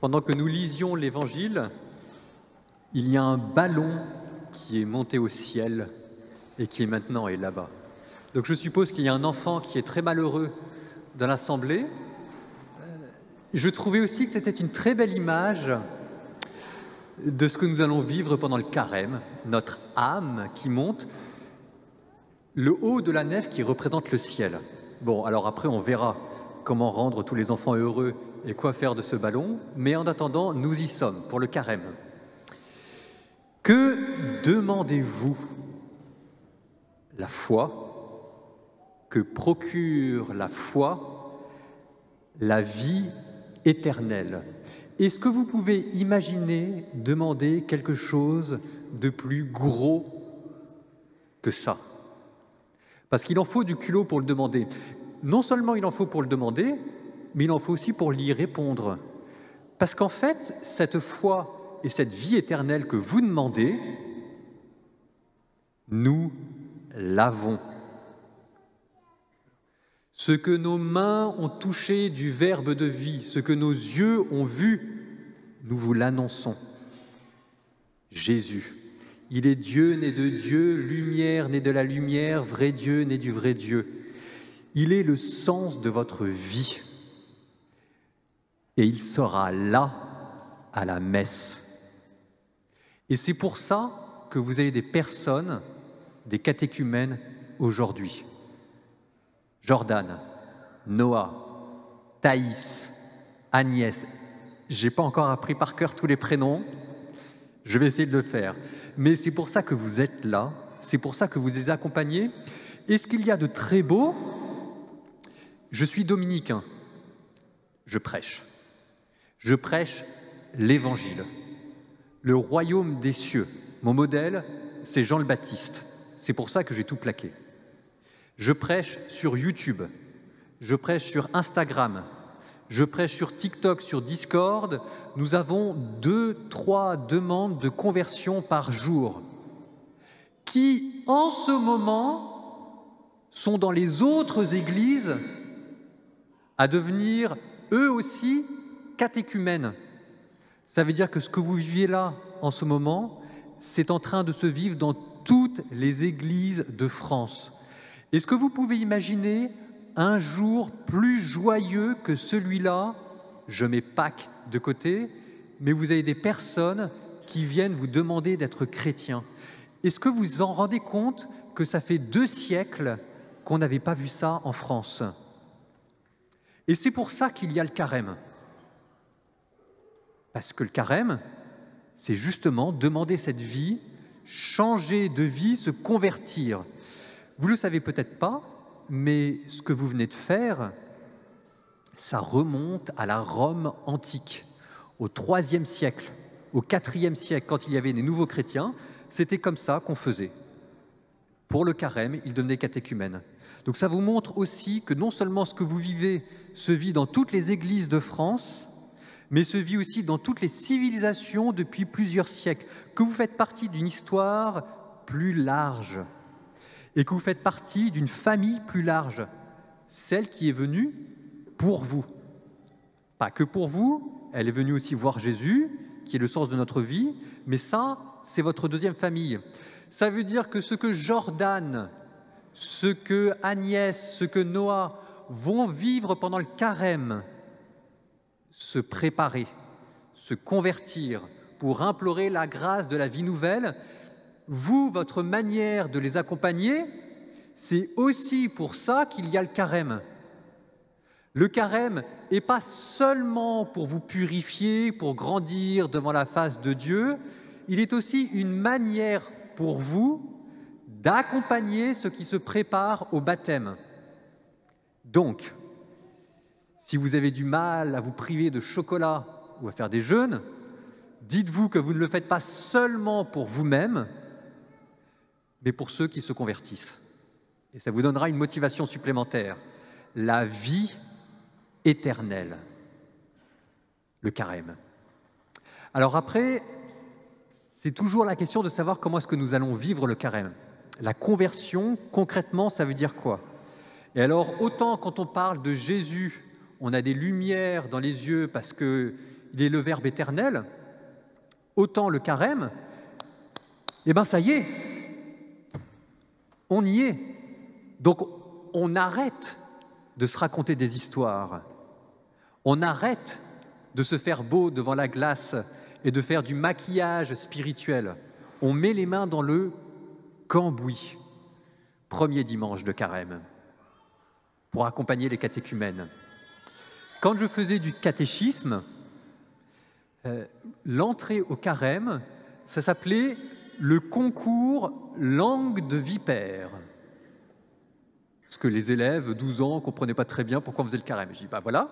Pendant que nous lisions l'Évangile, il y a un ballon qui est monté au ciel et qui est maintenant là-bas. Donc je suppose qu'il y a un enfant qui est très malheureux dans l'assemblée. Je trouvais aussi que c'était une très belle image de ce que nous allons vivre pendant le carême, notre âme qui monte, le haut de la nef qui représente le ciel. Bon, alors après on verra comment rendre tous les enfants heureux et quoi faire de ce ballon, mais en attendant, nous y sommes pour le carême. Que demandez-vous? La foi. Que procure la foi? La vie éternelle. Est-ce que vous pouvez imaginer demander quelque chose de plus gros que ça? Parce qu'il en faut du culot pour le demander. Non seulement il en faut pour le demander, mais il en faut aussi pour l'y répondre. Parce qu'en fait, cette foi et cette vie éternelle que vous demandez, nous l'avons. Ce que nos mains ont touché du Verbe de vie, ce que nos yeux ont vu, nous vous l'annonçons. Jésus, il est Dieu né de Dieu, lumière né de la lumière, vrai Dieu né du vrai Dieu. Il est le sens de votre vie. Et il sera là, à la messe. Et c'est pour ça que vous avez des personnes, des catéchumènes aujourd'hui. Jordan, Noah, Thaïs, Agnès. Je n'ai pas encore appris par cœur tous les prénoms, je vais essayer de le faire. Mais c'est pour ça que vous êtes là, c'est pour ça que vous les accompagnez. Et ce qu'il y a de très beau, je suis dominicain, je prêche. Je prêche l'Évangile, le royaume des cieux. Mon modèle, c'est Jean le Baptiste. C'est pour ça que j'ai tout plaqué. Je prêche sur YouTube, je prêche sur Instagram, je prêche sur TikTok, sur Discord. Nous avons 2-3 demandes de conversion par jour qui, en ce moment, sont dans les autres églises à devenir, eux aussi, catéchumènes. Ça veut dire que ce que vous viviez là, en ce moment, c'est en train de se vivre dans toutes les églises de France. Est-ce que vous pouvez imaginer un jour plus joyeux que celui-là? Je mets Pâques de côté, mais vous avez des personnes qui viennent vous demander d'être chrétien. Est-ce que vous vous en rendez compte que ça fait 2 siècles qu'on n'avait pas vu ça en France? Et c'est pour ça qu'il y a le carême. Parce que le carême, c'est justement demander cette vie, changer de vie, se convertir. Vous ne le savez peut-être pas, mais ce que vous venez de faire, ça remonte à la Rome antique, au IIIe siècle, au IVe siècle, quand il y avait des nouveaux chrétiens, c'était comme ça qu'on faisait. Pour le carême, ils devenaient catéchumènes. Donc ça vous montre aussi que non seulement ce que vous vivez se vit dans toutes les églises de France, mais se vit aussi dans toutes les civilisations depuis plusieurs siècles, que vous faites partie d'une histoire plus large et que vous faites partie d'une famille plus large, celle qui est venue pour vous. Pas que pour vous, elle est venue aussi voir Jésus, qui est le sens de notre vie, mais ça, c'est votre deuxième famille. Ça veut dire que ce que Jordan, ce que Agnès, ce que Noah vont vivre pendant le carême, se préparer, se convertir pour implorer la grâce de la vie nouvelle, vous, votre manière de les accompagner, c'est aussi pour ça qu'il y a le carême. Le carême n'est pas seulement pour vous purifier, pour grandir devant la face de Dieu, il est aussi une manière pour vous d'accompagner ceux qui se préparent au baptême. Donc, si vous avez du mal à vous priver de chocolat ou à faire des jeûnes, dites-vous que vous ne le faites pas seulement pour vous-même, mais pour ceux qui se convertissent. Et ça vous donnera une motivation supplémentaire. La vie éternelle. Le carême. Alors après, c'est toujours la question de savoir comment est-ce que nous allons vivre le carême. La conversion, concrètement, ça veut dire quoi? Et alors, autant quand on parle de Jésus, on a des lumières dans les yeux parce qu'il il est le Verbe éternel, autant le carême, eh bien ça y est, on y est. Donc on arrête de se raconter des histoires, on arrête de se faire beau devant la glace et de faire du maquillage spirituel. On met les mains dans le cambouis, premier dimanche de carême, pour accompagner les catéchumènes. Quand je faisais du catéchisme, l'entrée au carême, ça s'appelait le concours langue de vipère. Parce que les élèves, 12 ans, ne comprenaient pas très bien pourquoi on faisait le carême. Je dis, bah voilà,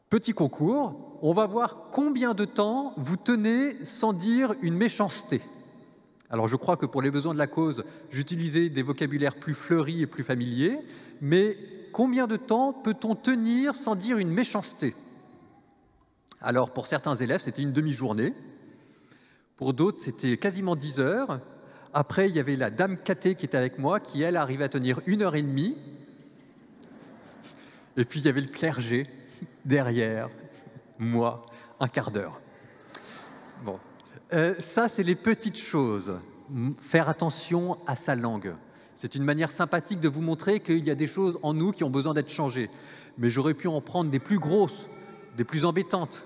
petit concours, on va voir combien de temps vous tenez sans dire une méchanceté. Alors je crois que pour les besoins de la cause, j'utilisais des vocabulaires plus fleuris et plus familiers, mais combien de temps peut-on tenir sans dire une méchanceté? Alors pour certains élèves, c'était une demi-journée, pour d'autres, c'était quasiment 10 heures. Après, il y avait la dame cathé qui était avec moi, qui, elle, arrivait à tenir 1h30. Et puis, il y avait le clergé derrière, moi, un quart d'heure. Bon, ça, c'est les petites choses. Faire attention à sa langue. C'est une manière sympathique de vous montrer qu'il y a des choses en nous qui ont besoin d'être changées. Mais j'aurais pu en prendre des plus grosses, des plus embêtantes.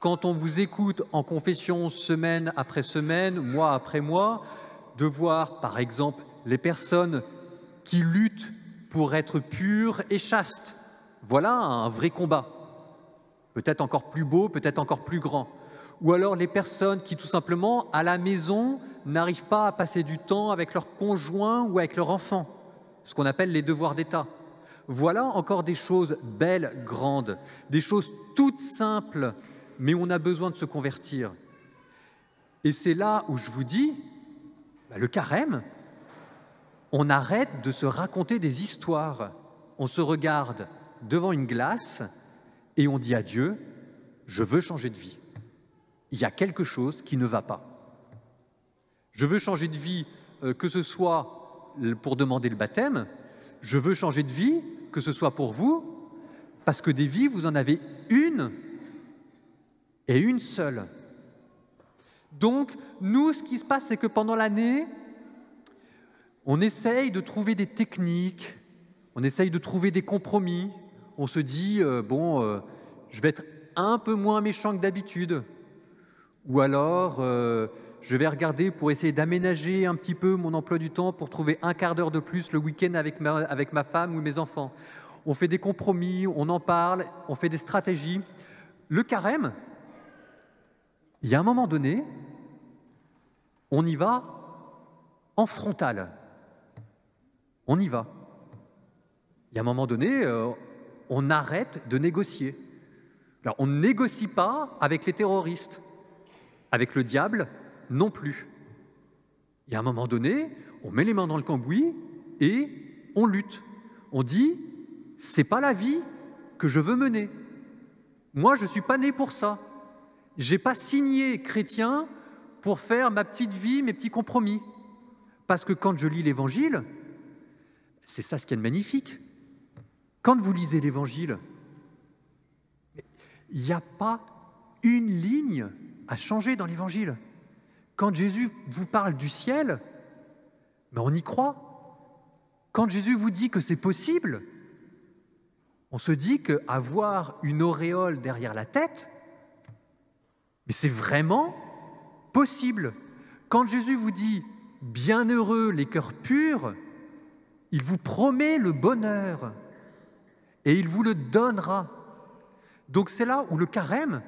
Quand on vous écoute en confession semaine après semaine, mois après mois, de voir, par exemple, les personnes qui luttent pour être pures et chastes. Voilà un vrai combat. Peut-être encore plus beau, peut-être encore plus grand. Ou alors les personnes qui, tout simplement, à la maison, n'arrivent pas à passer du temps avec leur conjoint ou avec leur enfant, ce qu'on appelle les devoirs d'État. Voilà encore des choses belles, grandes, des choses toutes simples, mais on a besoin de se convertir. Et c'est là où je vous dis, le carême, on arrête de se raconter des histoires. On se regarde devant une glace et on dit à Dieu, je veux changer de vie. Il y a quelque chose qui ne va pas. Je veux changer de vie, que ce soit pour demander le baptême, je veux changer de vie, que ce soit pour vous, parce que des vies, vous en avez une et une seule. Donc, nous, ce qui se passe, c'est que pendant l'année, on essaye de trouver des techniques, on essaye de trouver des compromis. On se dit, je vais être un peu moins méchant que d'habitude. Ou alors, je vais regarder pour essayer d'aménager un petit peu mon emploi du temps pour trouver un quart d'heure de plus le week-end avec ma femme ou mes enfants. On fait des compromis, on en parle, on fait des stratégies. Le carême, il y a un moment donné, on y va en frontal. On y va. Il y a un moment donné, on arrête de négocier. Alors, on ne négocie pas avec les terroristes, avec le diable non plus. Il y a un moment donné, on met les mains dans le cambouis et on lutte. On dit, c'est pas la vie que je veux mener. Moi, je ne suis pas né pour ça. Je n'ai pas signé chrétien pour faire ma petite vie, mes petits compromis. Parce que quand je lis l'Évangile, c'est ça ce qui est magnifique. Quand vous lisez l'Évangile, il n'y a pas une ligne à changer dans l'Évangile. Quand Jésus vous parle du ciel, mais on y croit. Quand Jésus vous dit que c'est possible, on se dit qu'avoir une auréole derrière la tête, mais c'est vraiment possible. Quand Jésus vous dit « Bienheureux les cœurs purs », il vous promet le bonheur et il vous le donnera. Donc c'est là où le carême,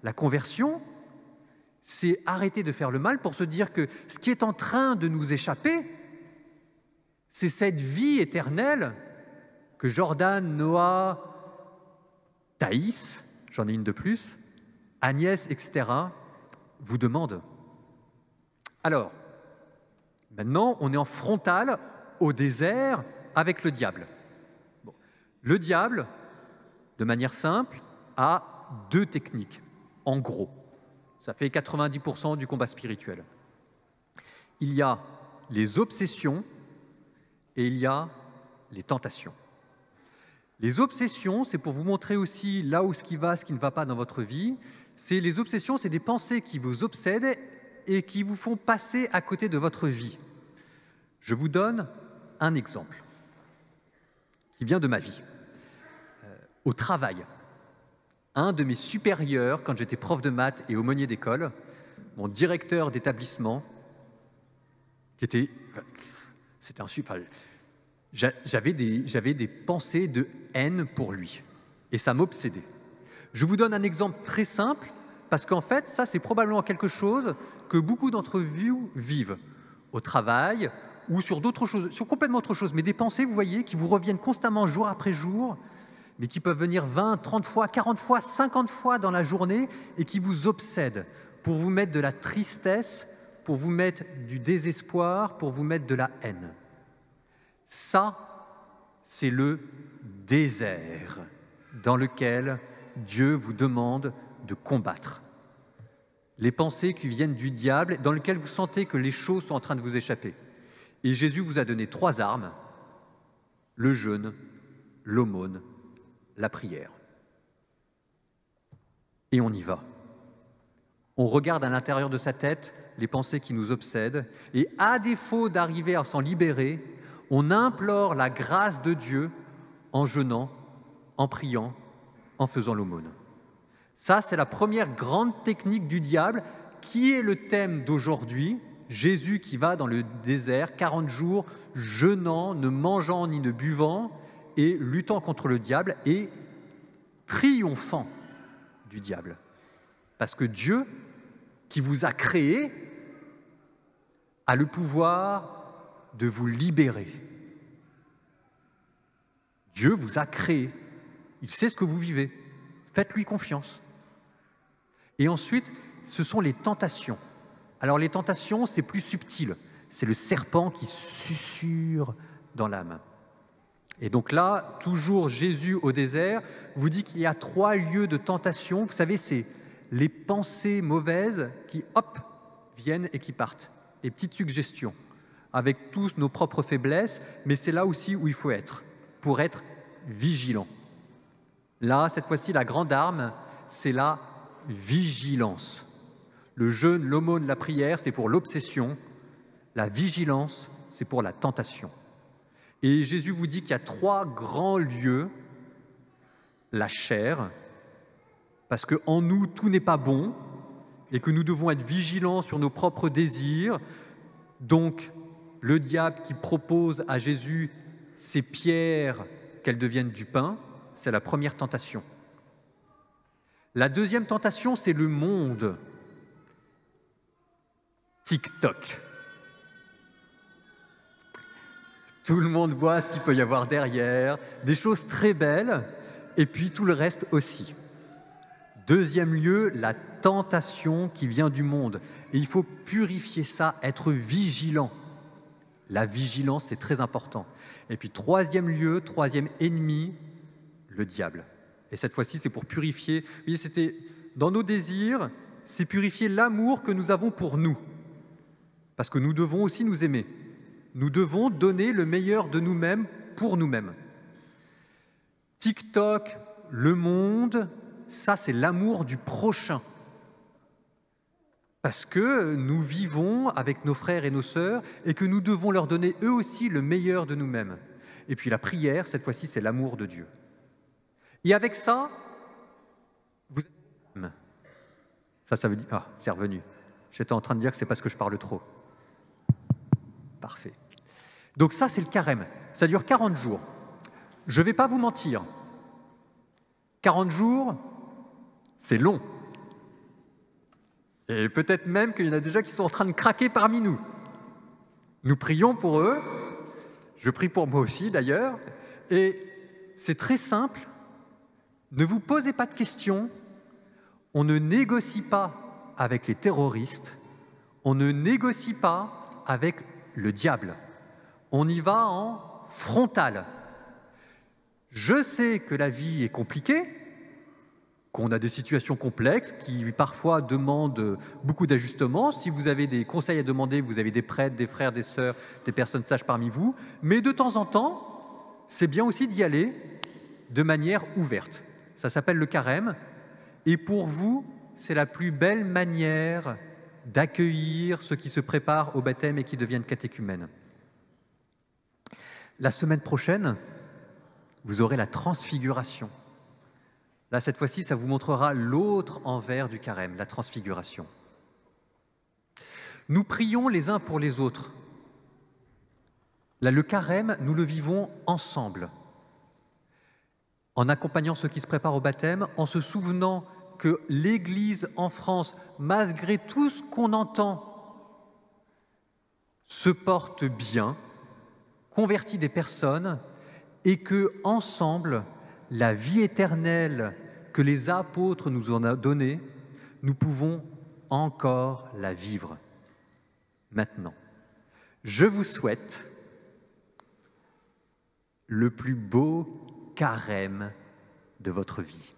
la conversion, c'est arrêter de faire le mal pour se dire que ce qui est en train de nous échapper, c'est cette vie éternelle que Jordan, Noah, Thaïs, j'en ai une de plus, Agnès, etc., vous demandent. Alors, maintenant, on est en frontal au désert avec le diable. Bon. Le diable, de manière simple, a deux techniques, en gros. Ça fait 90% du combat spirituel. Il y a les obsessions et il y a les tentations. Les obsessions, c'est pour vous montrer aussi là où ce qui ne va pas dans votre vie. Les obsessions, c'est des pensées qui vous obsèdent et qui vous font passer à côté de votre vie. Je vous donne un exemple qui vient de ma vie. Au travail, un de mes supérieurs, quand j'étais prof de maths et aumônier d'école, mon directeur d'établissement, c'était un super. J'avais des pensées de haine pour lui, et ça m'obsédait. Je vous donne un exemple très simple, parce qu'en fait, ça, c'est probablement quelque chose que beaucoup d'entre vous vivent au travail ou sur d'autres choses, sur complètement autre chose, mais des pensées, vous voyez, qui vous reviennent constamment jour après jour, mais qui peuvent venir 20, 30 fois, 40 fois, 50 fois dans la journée et qui vous obsèdent pour vous mettre de la tristesse, pour vous mettre du désespoir, pour vous mettre de la haine. Ça, c'est le désert dans lequel Dieu vous demande de combattre. Les pensées qui viennent du diable, dans lesquelles vous sentez que les choses sont en train de vous échapper. Et Jésus vous a donné 3 armes, le jeûne, l'aumône, la prière. Et on y va. On regarde à l'intérieur de sa tête les pensées qui nous obsèdent, et à défaut d'arriver à s'en libérer, on implore la grâce de Dieu en jeûnant, en priant, en faisant l'aumône. Ça, c'est la première grande technique du diable, qui est le thème d'aujourd'hui. Jésus qui va dans le désert, 40 jours, jeûnant, ne mangeant ni ne buvant, et luttant contre le diable, et triomphant du diable. Parce que Dieu, qui vous a créé, a le pouvoir de vous libérer. Dieu vous a créé. Il sait ce que vous vivez. Faites-lui confiance. Et ensuite, ce sont les tentations. Alors les tentations, c'est plus subtil. C'est le serpent qui susurre dans l'âme. Et donc là, toujours Jésus au désert vous dit qu'il y a 3 lieux de tentation. Vous savez, c'est les pensées mauvaises qui, hop, viennent et qui partent. Les petites suggestions, avec tous nos propres faiblesses, mais c'est là aussi où il faut être, pour être vigilant. Là, cette fois-ci, la grande arme, c'est la vigilance. Le jeûne, l'aumône, la prière, c'est pour l'obsession. La vigilance, c'est pour la tentation. Et Jésus vous dit qu'il y a 3 grands lieux. La chair, parce qu'en nous, tout n'est pas bon, et que nous devons être vigilants sur nos propres désirs. Donc, le diable qui propose à Jésus ces pierres, qu'elles deviennent du pain, c'est la première tentation. La deuxième tentation, c'est le monde. TikTok. Tout le monde voit ce qu'il peut y avoir derrière, des choses très belles, et puis tout le reste aussi. Deuxième lieu, la tentation qui vient du monde. Et il faut purifier ça, être vigilant. La vigilance, c'est très important. Et puis troisième lieu, troisième ennemi, le diable. Et cette fois-ci, c'est pour purifier. Vous voyez, c'était dans nos désirs, c'est purifier l'amour que nous avons pour nous. Parce que nous devons aussi nous aimer. Nous devons donner le meilleur de nous-mêmes pour nous-mêmes. TikTok, le monde, ça c'est l'amour du prochain. Parce que nous vivons avec nos frères et nos sœurs et que nous devons leur donner eux aussi le meilleur de nous-mêmes. Et puis la prière, cette fois-ci, c'est l'amour de Dieu. Et avec ça, vous... Ça veut dire... Ah, c'est revenu. J'étais en train de dire que c'est parce que je parle trop. Parfait. Donc ça, c'est le carême. Ça dure 40 jours. Je ne vais pas vous mentir. 40 jours, c'est long. Et peut-être même qu'il y en a déjà qui sont en train de craquer parmi nous. Nous prions pour eux. Je prie pour moi aussi, d'ailleurs. Et c'est très simple. Ne vous posez pas de questions. On ne négocie pas avec les terroristes. On ne négocie pas avec le diable. On y va en frontal. Je sais que la vie est compliquée, qu'on a des situations complexes qui parfois demandent beaucoup d'ajustements. Si vous avez des conseils à demander, vous avez des prêtres, des frères, des sœurs, des personnes sages parmi vous. Mais de temps en temps, c'est bien aussi d'y aller de manière ouverte. Ça s'appelle le carême. Et pour vous, c'est la plus belle manière d'accueillir ceux qui se préparent au baptême et qui deviennent catéchumènes. La semaine prochaine, vous aurez la transfiguration. Là, cette fois-ci, ça vous montrera l'autre envers du carême, la transfiguration. Nous prions les uns pour les autres. Là, le carême, nous le vivons ensemble, en accompagnant ceux qui se préparent au baptême, en se souvenant que l'Église en France, malgré tout ce qu'on entend, se porte bien, convertit des personnes, et que ensemble, la vie éternelle que les apôtres nous ont donnée, nous pouvons encore la vivre maintenant. Je vous souhaite le plus beau carême de votre vie.